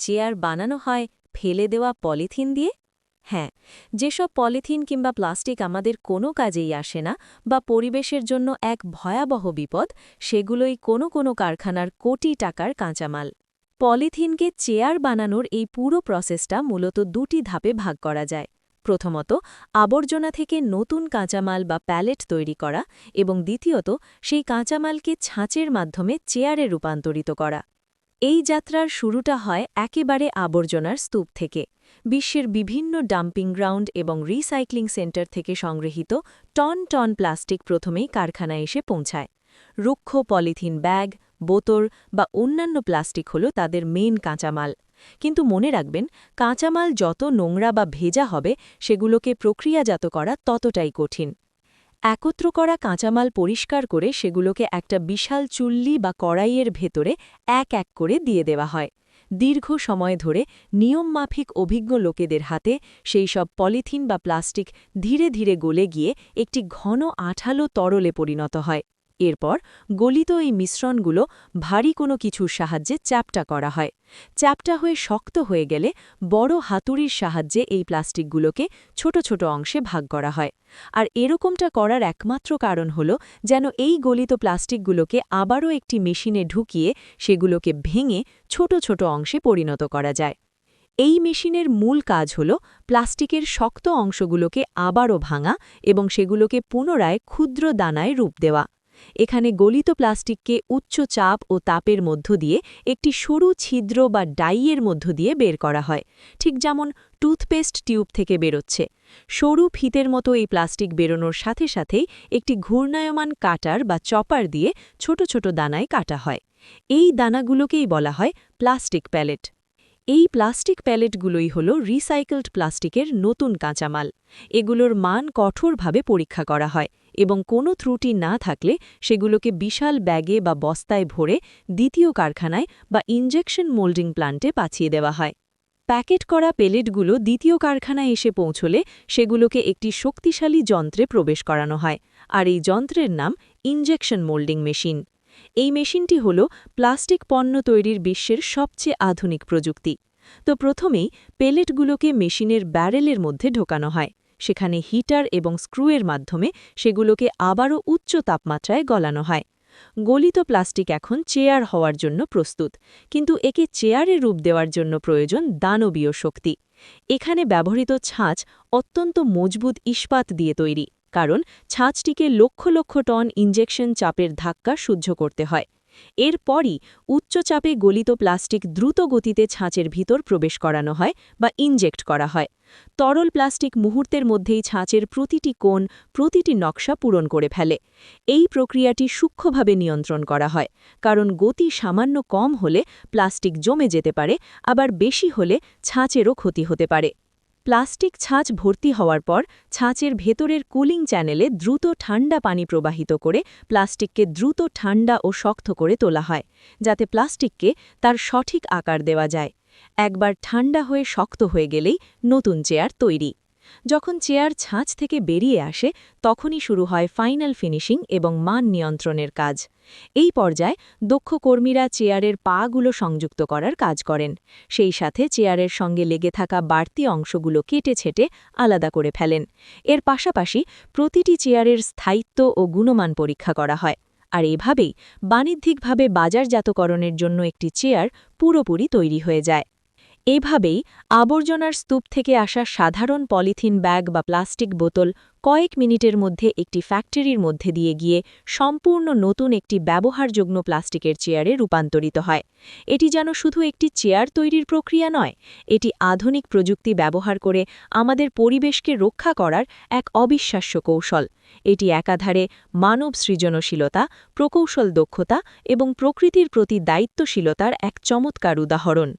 Chair বানানো হয় ফেলে দেওয়া পলিথিন দিয়ে? হ্যাঁ, যেসব পলিথিন কিংবা প্লাস্টিক আমাদের কোনো কাজেই আসে না বা পরিবেশের জন্য এক ভয়াবহ বিপদ, সেগুলোই কোনো কারখানার কোটি টাকার কাঁচামাল। পলিথিনকে চেয়ার বানানোর এই পুরো প্রসেসটা মূলত দুটি ধাপে ভাগ করা যায়। প্রথমত, আবর্জনা থেকে নতুন কাঁচামাল বা প্যালেট তৈরি করা, এবং দ্বিতীয়ত, সেই কাঁচামালকে ছাঁচের মাধ্যমে চেয়ারে রূপান্তরিত করা। এই যাত্রার শুরুটা হয় একেবারে আবর্জনার স্তূপ থেকে। বিশ্বের বিভিন্ন ডাম্পিং গ্রাউন্ড এবং রিসাইক্লিং সেন্টার থেকে সংগৃহীত টন টন প্লাস্টিক প্রথমেই কারখানায় এসে পৌঁছায়। রুক্ষ পলিথিন ব্যাগ, বোতল বা অন্যান্য প্লাস্টিক হল তাদের মেন কাঁচামাল। কিন্তু মনে রাখবেন, কাঁচামাল যত নোংরা বা ভেজা হবে, সেগুলোকে প্রক্রিয়াজাত করা ততটাই কঠিন। একত্র করা কাঁচামাল পরিষ্কার করে সেগুলোকে একটা বিশাল চুল্লি বা কড়াইয়ের ভেতরে এক এক করে দিয়ে দেওয়া হয়। দীর্ঘ সময় ধরে নিয়মমাফিক অভিজ্ঞ লোকেদের হাতে সেই সব পলিথিন বা প্লাস্টিক ধীরে ধীরে গলে গিয়ে একটি ঘন আঠালো তরলে পরিণত হয়। এরপর গলিত এই মিশ্রণগুলো ভারী কোনো কিছুর সাহায্যে চ্যাপ্টা করা হয়। চ্যাপ্টা হয়ে শক্ত হয়ে গেলে বড় হাতুড়ির সাহায্যে এই প্লাস্টিকগুলোকে ছোট ছোট অংশে ভাগ করা হয়। আর এরকমটা করার একমাত্র কারণ হল যেন এই গলিত প্লাস্টিকগুলোকে আবারও একটি মেশিনে ঢুকিয়ে সেগুলোকে ভেঙে ছোট ছোট অংশে পরিণত করা যায়। এই মেশিনের মূল কাজ হল প্লাস্টিকের শক্ত অংশগুলোকে আবারও ভাঙা এবং সেগুলোকে পুনরায় ক্ষুদ্র দানায় রূপ দেওয়া। এখানে গলিত প্লাস্টিককে উচ্চ চাপ ও তাপের মধ্য দিয়ে একটি সরু ছিদ্র বা ডাইয়ের মধ্য দিয়ে বের করা হয়, ঠিক যেমন টুথপেস্ট টিউব থেকে বেরোচ্ছে। সরু ফিতের মতো এই প্লাস্টিক বেরোনোর সাথে সাথেই একটি ঘূর্ণায়মান কাটার বা চপার দিয়ে ছোট ছোট দানায় কাটা হয়। এই দানাগুলোকেই বলা হয় প্লাস্টিক প্যালেট। এই প্লাস্টিক প্যালেটগুলোই হল রিসাইকেলড প্লাস্টিকের নতুন কাঁচামাল। এগুলোর মান কঠোরভাবে পরীক্ষা করা হয় এবং কোনো ত্রুটি না থাকলে সেগুলোকে বিশাল ব্যাগে বা বস্তায় ভরে দ্বিতীয় কারখানায় বা ইনজেকশন মোল্ডিং প্লান্টে পাঠিয়ে দেওয়া হয়। প্যাকেট করা পেলেটগুলো দ্বিতীয় কারখানায় এসে পৌঁছলে সেগুলোকে একটি শক্তিশালী যন্ত্রে প্রবেশ করানো হয়, আর এই যন্ত্রের নাম ইনজেকশন মোল্ডিং মেশিন। এই মেশিনটি হল প্লাস্টিক পণ্য তৈরির বিশ্বের সবচেয়ে আধুনিক প্রযুক্তি। তো প্রথমেই পেলেটগুলোকে মেশিনের ব্যারেলের মধ্যে ঢোকানো হয়। সেখানে হিটার এবং স্ক্রুয়ের মাধ্যমে সেগুলোকে আবারও উচ্চ তাপমাত্রায় গলানো হয়। গলিত প্লাস্টিক এখন চেয়ার হওয়ার জন্য প্রস্তুত, কিন্তু একে চেয়ারে রূপ দেওয়ার জন্য প্রয়োজন দানবীয় শক্তি। এখানে ব্যবহৃত ছাঁচ অত্যন্ত মজবুত ইস্পাত দিয়ে তৈরি, কারণ ছাঁচটিকে লক্ষ লক্ষ টন ইনজেকশন চাপের ধাক্কা সহ্য করতে হয়। এরপরই উচ্চ চাপে গলিত প্লাস্টিক দ্রুত গতিতে ছাঁচের ভিতর প্রবেশ করানো হয় বা ইনজেক্ট করা হয়। তরল প্লাস্টিক মুহূর্তের মধ্যেই ছাঁচের প্রতিটি কোণ, প্রতিটি নকশা পূরণ করে ফেলে। এই প্রক্রিয়াটি সূক্ষ্মভাবে নিয়ন্ত্রণ করা হয়, কারণ গতি সামান্য কম হলে প্লাস্টিক জমে যেতে পারে, আবার বেশি হলে ছাঁচেরও ক্ষতি হতে পারে। প্লাস্টিক ছাঁচ ভর্তি হওয়ার পর ছাঁচের ভেতরের কুলিং চ্যানেলে দ্রুত ঠান্ডা পানি প্রবাহিত করে প্লাস্টিককে দ্রুত ঠান্ডা ও শক্ত করে তোলা হয়, যাতে প্লাস্টিককে তার সঠিক আকার দেওয়া যায়। একবার ঠান্ডা হয়ে শক্ত হয়ে গেলেই নতুন চেয়ার তৈরি। যখন চেয়ার ছাঁচ থেকে বেরিয়ে আসে, তখনই শুরু হয় ফাইনাল ফিনিশিং এবং মান নিয়ন্ত্রণের কাজ। এই পর্যায়ে দক্ষ কর্মীরা চেয়ারের পাগুলো সংযুক্ত করার কাজ করেন। সেই সাথে চেয়ারের সঙ্গে লেগে থাকা বাড়তি অংশগুলো কেটে ছেটে আলাদা করে ফেলেন। এর পাশাপাশি প্রতিটি চেয়ারের স্থায়িত্ব ও গুণমান পরীক্ষা করা হয়। আর এভাবেই বাণিজ্যিকভাবে বাজারজাতকরণের জন্য একটি চেয়ার পুরোপুরি তৈরি হয়ে যায়। এভাবেই আবর্জনার স্তূপ থেকে আসা সাধারণ পলিথিন ব্যাগ বা প্লাস্টিক বোতল কয়েক মিনিটের মধ্যে একটি ফ্যাক্টরির মধ্যে দিয়ে গিয়ে সম্পূর্ণ নতুন একটি ব্যবহারযোগ্য প্লাস্টিকের চেয়ারে রূপান্তরিত হয়। এটি যেন শুধু একটি চেয়ার তৈরির প্রক্রিয়া নয়, এটি আধুনিক প্রযুক্তি ব্যবহার করে আমাদের পরিবেশকে রক্ষা করার এক অবিশ্বাস্য কৌশল। এটি একাধারে মানব সৃজনশীলতা, প্রকৌশল দক্ষতা এবং প্রকৃতির প্রতি দায়িত্বশীলতার এক চমৎকার উদাহরণ।